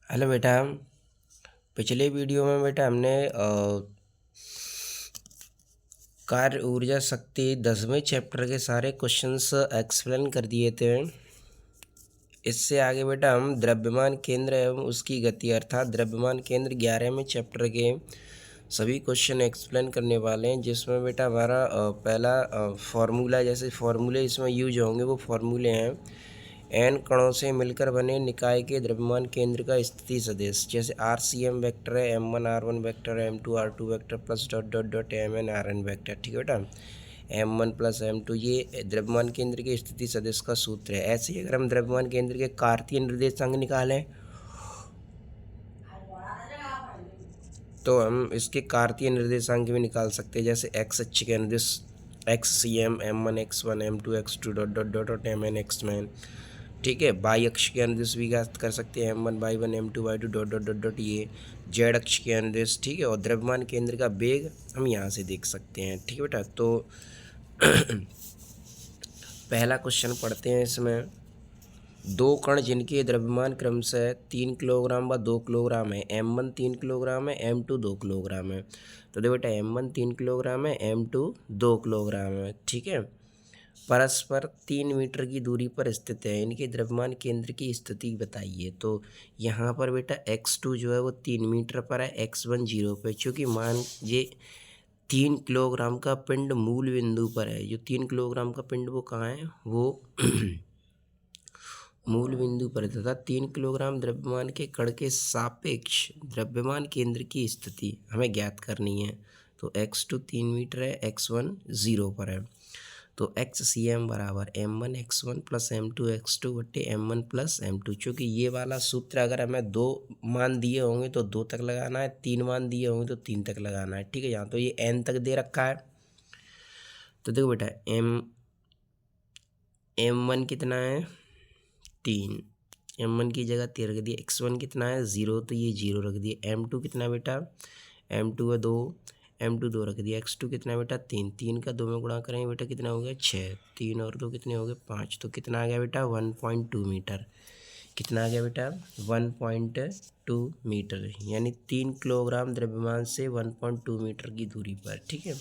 Hello बेटा। पिछले video में बेटा हमने कार्य ऊर्जा शक्ति 10वें चैप्टर के सारे क्वेश्चंस एक्सप्लेन कर दिए थे। इससे आगे बेटा हम द्रव्यमान केंद्र एवं उसकी गति अर्थात द्रव्यमान केंद्र 11वें चैप्टर के सभी क्वेश्चन एक्सप्लेन करने वाले हैं, जिसमें बेटा हमारा पहला फार्मूला, जैसे फार्मूले इसमें यूज होंगे वो फार्मूले हैं एन कणों से मिलकर बने निकाय के द्रव्यमान केंद्र का स्थिति सदिश, जैसे आर सी एम वैक्टर है, m1 r1 vector, m2 r2 vector plus dot dot dot mn rn vector. ठीक है बेटा, m1 प्लस m2 ये द्रव्यमान केंद्र के स्थिति सदिश का सूत्र है। ऐसे ही अगर हम द्रव्यमान केंद्र के कार्तीय निर्देशांक निकालें तो हम इसके कार्तीय निर्देशांक भी निकाल सकते हैं, जैसे एक्स अक्ष के निर्देश x C M m1 x1 m2 x2 dot dot dot dot mn xman। ठीक है, बाई अक्ष के अनुदेश भी ज्ञात कर सकते हैं, m1 y1 m2 y2 dot dot dot dot ये जेड अक्ष के अनुदेश। ठीक है, और द्रव्यमान केंद्र का वेग हम यहाँ से देख सकते हैं। ठीक है बेटा, तो पहला क्वेश्चन पढ़ते हैं। इसमें दो कण जिनके द्रव्यमान क्रमशः 3 किलोग्राम व 2 किलोग्राम है, m1 3 किलोग्राम है, m2 2 किलोग्राम है। तो देखो बेटा, m1 3 किलोग्राम है, m2 2 किलोग्राम है। ठीक है, परस्पर 3 मीटर की दूरी पर स्थित है, इनके द्रव्यमान केंद्र की स्थिति बताइए। तो यहाँ पर बेटा x2 जो है वो 3 मीटर पर है, x1 0 पे, चूँकि मान ये 3 किलोग्राम का पिंड मूल बिंदु पर है। जो 3 किलोग्राम का पिंड वो कहाँ है, वो मूल बिंदु पर है, तथा 3 किलोग्राम द्रव्यमान के कण के सापेक्ष द्रव्यमान केंद्र की स्थिति हमें ज्ञात करनी है। तो x2 3 मीटर है, x1 0 पर है। तो एक्स सी एम बराबर m1 x1 plus m2 x2 बट्टे m1 प्लस m2। चूँकि ये वाला सूत्र अगर हमें 2 मान दिए होंगे तो 2 तक लगाना है, 3 मान दिए होंगे तो 3 तक लगाना है। ठीक है, यहाँ तो ये n तक दे रखा है। तो देखो बेटा, m1 कितना है 3, m1 की जगह 3 रख दिया। x1 कितना है 0, तो ये 0 रख दिया। m2 कितना है बेटा, m2 है 2, m2 2 रख दिया। x2 कितना है बेटा 3, 3 का 2 में गुणा करेंगे बेटा कितना हो गया 6, 3 और 2 कितने हो गए 5। तो कितना आ गया बेटा 1.2 मीटर। कितना आ गया बेटा 1.2 मीटर, यानी 3 किलोग्राम द्रव्यमान से 1.2 मीटर की दूरी पर। ठीक है,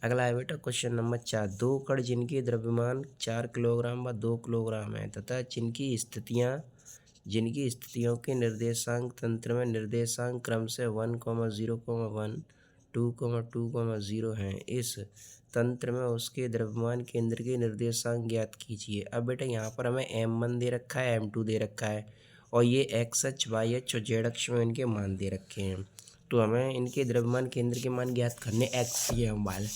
अगला है बेटा क्वेश्चन नंबर 4। दो कण जिनके द्रव्यमान 4 किलोग्राम व 2 किलोग्राम है तथा जिनकी स्थितियों के निर्देशांक तंत्र में निर्देशांक क्रम से 1,0,1 2,2,0 हैं, इस तंत्र में उसके द्रव्यमान केंद्र के निर्देशांक ज्ञात कीजिए। अब बेटा यहाँ पर हमें m1 दे रखा है, m2 दे रखा है, और ये x अक्ष y अक्ष और z अक्ष में इनके मान दे रखे हैं। तो हमें इनके द्रव्यमान केंद्र के मान ज्ञात करने x ये हम वाले।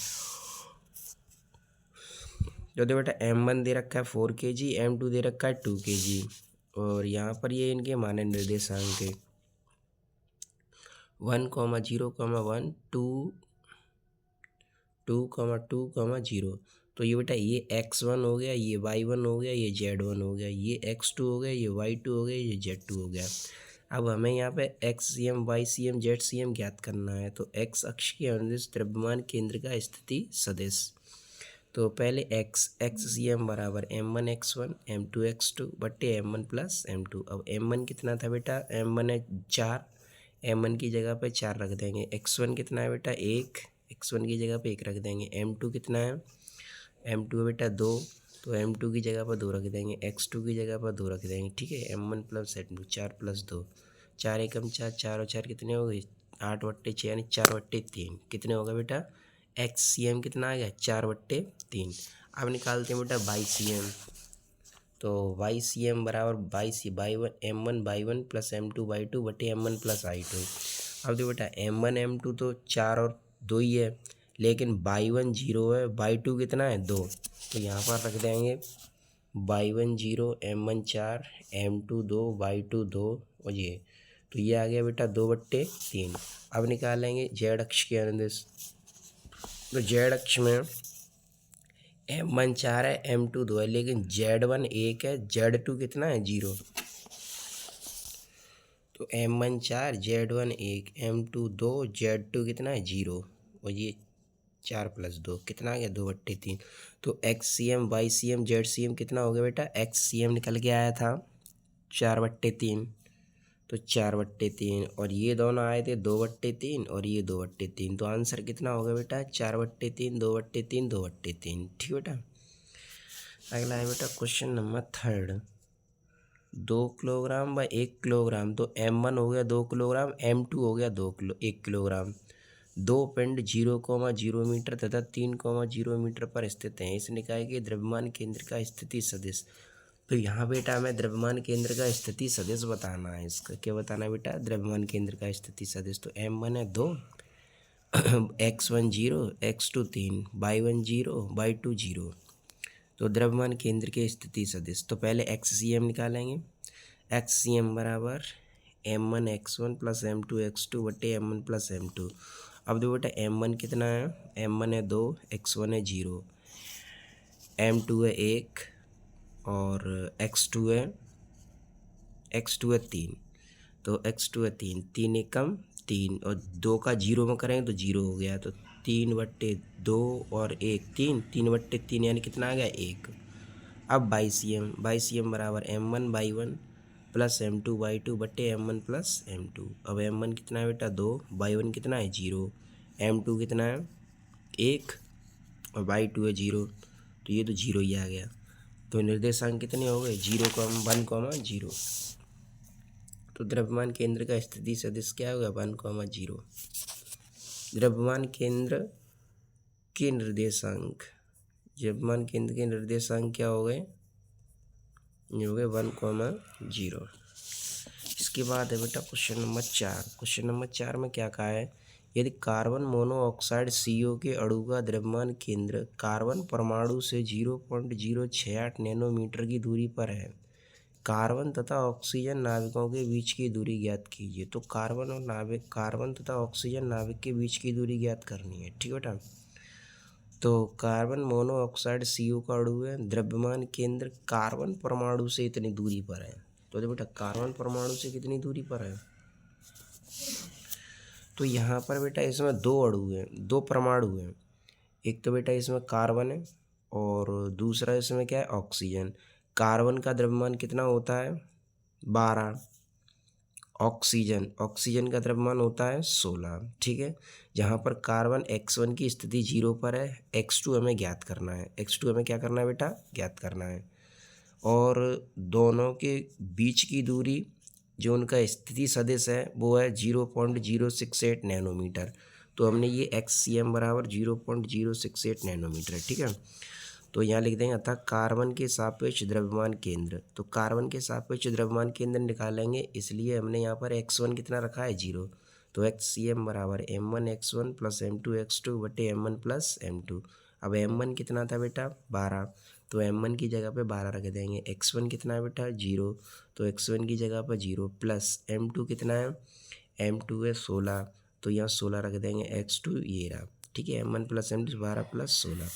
जो देखो बेटा m1 दे रखा है 4 kg, m2 दे रखा है 2 kg, और यहाँ पर ये इनके मान है निर्देशांक के 1,0,1 2,2,0। तो ये बेटा ये x1 हो गया, ये y1 हो गया, ये z1 हो गया, ये x2 हो गया, ये y2 हो गया, ये z2 हो गया। अब हमें यहाँ पे x C M y C M z C M ज्ञात करना है। तो x अक्ष के अनुदिश द्रव्यमान केंद्र का स्थिति सदिश। तो पहले एक्स सी एम बराबर m1 x1 m2 x2 बट्टे m1 प्लस m2। अब m1 कितना था बेटा, m1 है 4, m1 की जगह पे 4 रख देंगे। x1 कितना है बेटा 1, x1 की जगह पे 1 रख देंगे। m2 कितना है, m2 है बेटा 2, तो m2 की जगह पर 2 रख देंगे। x2 की जगह पर 2 रख देंगे। ठीक है, m1 प्लस m2 4 प्लस 2, 4 एकम 4, 4 और 4 कितने हो गए 8 बट्टे 6, यानी 4 बट्टे 3 कितने होगा बेटा एक्स सी एम कितना आ गया 4 बट्टे 3। अब निकालते हैं बेटा वाई सी एम। तो वाई सी एम बराबर by one m1 y1 plus m2 y2 बटे m1 प्लस i2। अब देखो बेटा m1 m2 तो 4 और 2 ही है, लेकिन y1 0 है, y2 कितना है 2, तो यहाँ पर रख देंगे y1 0, m1 4, m2 2, y2 2, और ये तो ये आ गया बेटा 2/3। अब निकालेंगे जेड अक्ष के अनुदिश। तो जेड अक्ष में m1 4 है, m2 2 है, लेकिन z1 1 है, z2 कितना है 0। तो m1 4, z1 1, m2 2, z2 कितना है 0, और ये 4 प्लस 2 कितना आ गया 2/3। तो x C M y C M z C M कितना हो गया बेटा, एक्स सी एम निकल के आया था 4/3, तो 4/3, और ये दोनों आए थे 2/3 और ये 2/3। तो आंसर कितना होगा बेटा? 4/3, 2/3, 2/3। ठीक बेटा। अगला है बेटा क्वेश्चन नंबर 3। 2 किलोग्राम व 1 किलोग्राम, तो M1 हो गया 2 किलोग्राम, M2 हो गया 1 किलोग्राम। दो पिंड 0,0 मीटर तथा 3,0 मीटर पर स्थित हैं। इस निकाय के द्रव्यमान केंद्र का स्थिति सदिश। तो यहाँ बेटा हमें द्रव्यमान केंद्र का स्थिति सदिश बताना है। इसका क्या बताना है बेटा? द्रव्यमान केंद्र का स्थिति सदिश। तो M1 है 2, x1 0, x2 3, y1 0, y2 0। तो द्रव्यमान केंद्र के स्थिति सदिश। तो पहले XCM निकालेंगे। XCM बराबर M1 x1 plus M2 x2 बटे M1 प्लस M2। अब देखो बेटा M1 कितना है? M1 है 2, x1 है 0, M2 है 1 और x2 है 3। तो x2 है 3, 3 एकम 3 और 2 का 0 में करेंगे तो 0 हो गया। तो 3/2 और 1 3, 3/3 यानी कितना आ गया? 1। अब YCM बराबर M1 y1 plus M2 y2 बटे M1 प्लस M2। अब M1 कितना है बेटा? 2, y1 कितना है? 0, M2 कितना है? 1 और y2 है 0। तो ये तो 0 ही आ गया। तो निर्देशांक कितने हो गए? 1, 0। तो द्रव्यमान केंद्र का स्थिति सदिश क्या होगा? 1, 0। द्रव्यमान केंद्र के निर्देशांक क्या हो गए? ये हो गए 1, 0। इसके बाद है बेटा क्वेश्चन नंबर 4। क्वेश्चन नंबर 4 में क्या कहा है? यदि कार्बन मोनोऑक्साइड CO के अणु का द्रव्यमान केंद्र कार्बन परमाणु से 0.068 नैनोमीटर की दूरी पर है, कार्बन तथा ऑक्सीजन नाविकों के बीच की दूरी ज्ञात कीजिए। तो कार्बन तथा ऑक्सीजन नाविक के बीच की दूरी ज्ञात करनी है। ठीक बेटा। तो कार्बन मोनोऑक्साइड CO का अणु है, द्रव्यमान केंद्र कार्बन परमाणु से इतनी दूरी पर है। तो देखो बेटा कार्बन परमाणु से कितनी दूरी पर है? तो यहाँ पर बेटा इसमें 2 अणु हैं, 2 परमाणु हैं। एक तो बेटा इसमें कार्बन है और दूसरा इसमें क्या है? ऑक्सीजन। कार्बन का द्रव्यमान कितना होता है? 12। ऑक्सीजन का द्रव्यमान होता है 16। ठीक है। जहाँ पर कार्बन x1 की स्थिति 0 पर है, x2 हमें ज्ञात करना है। x2 हमें क्या करना है बेटा? ज्ञात करना है। और दोनों के बीच की दूरी जो उनका स्थिति सदिश है वो है 0.068 नैनोमीटर। तो हमने ये XCM बराबर 0.068 नैनोमीटर। ठीक है। तो यहाँ लिख देंगे अतः कार्बन के सापेक्ष द्रव्यमान केंद्र। तो कार्बन के सापेक्ष द्रव्यमान केंद्र निकालेंगे, इसलिए हमने यहाँ पर x1 कितना रखा है? 0। तो XCM बराबर M1 x1 plus M2 x2 बटे M1 प्लस M2। अब M1 कितना था बेटा? 12। तो M1 की जगह पे 12 रख देंगे। x1 कितना है बेटा? 0। तो x1 की जगह पर 0 प्लस M2 कितना है? M2 है 16। तो यहाँ 16 रख देंगे। x2 ये रहा। ठीक है। M1 plus M2 12 plus 16।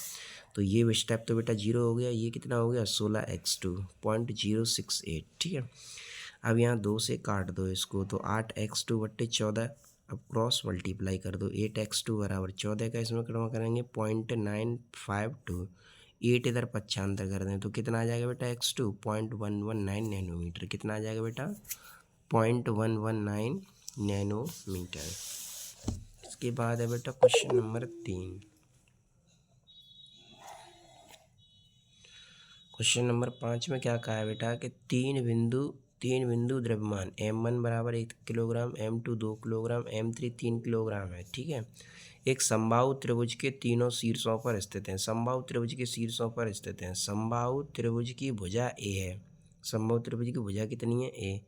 तो ये स्टेप तो बेटा 0 हो गया। ये कितना हो गया? 16x2.068। ठीक है। अब यहाँ 2 से काट दो इसको, तो 8x2 बट्टे 14। अब क्रॉस मल्टीप्लाई कर दो। 8x2 बराबर 14 का इसमें क्रम करेंगे 0.952। 8 इधर पक्षांतर कर दें तो कितना आ जाएगा बेटा? x2 0.119 nanometre. कितना आ जाएगा बेटा? 0.119 नैनोमीटर। इसके बाद है बेटा क्वेश्चन नंबर 3। क्वेश्चन नंबर 5 में क्या कहा है बेटा कि तीन बिंदु द्रव्यमान M1 बराबर 1 kilogram, M2 2 kilogram, M3 3 kilogram है। ठीक है। एक समबाहु त्रिभुज के तीनों शीर्षों पर स्थित हैं। समबाहु त्रिभुज के शीर्षों पर स्थित हैं। समबाहु त्रिभुज की भुजा A है। समबाहु त्रिभुज की भुजा कितनी है? A।